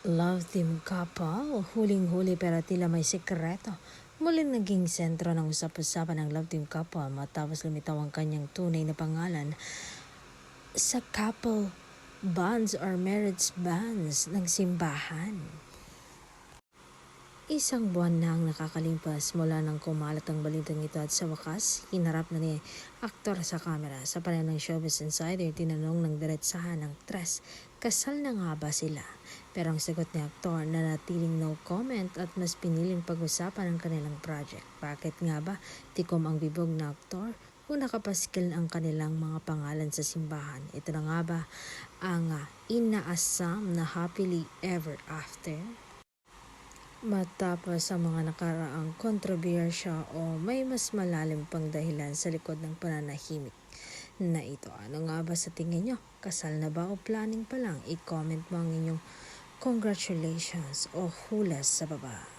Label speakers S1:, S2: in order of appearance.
S1: Love team couple, huling-huli pero tila may sekreto. Muling naging sentro ng usap-usapan ng love team couple matapos lumitaw ang kanyang tunay na pangalan sa couple bonds or marriage bonds ng simbahan. Isang buwan na ang nakakalimpas mula nang kumalat ang balitang ito at sa wakas, hinarap na ni aktor sa kamera. Sa panayam ng Showbiz Insider, tinanong ng diretsahan ng tres, kasal na nga ba sila? Pero ang sagot ni aktor na natiling no comment at mas piniling pag-usapan ang kanilang project. Bakit nga ba tikom ang bibog na aktor kung nakapaskil ang kanilang mga pangalan sa simbahan? Ito na nga ba ang inaasam na happily ever after? Matapos ang mga nakaraang kontrobersya o may mas malalim pang dahilan sa likod ng pananahimik na ito. Ano nga ba sa tingin nyo? Kasal na ba o planning pa lang? I-comment mo ang inyong congratulations o hulas sa baba.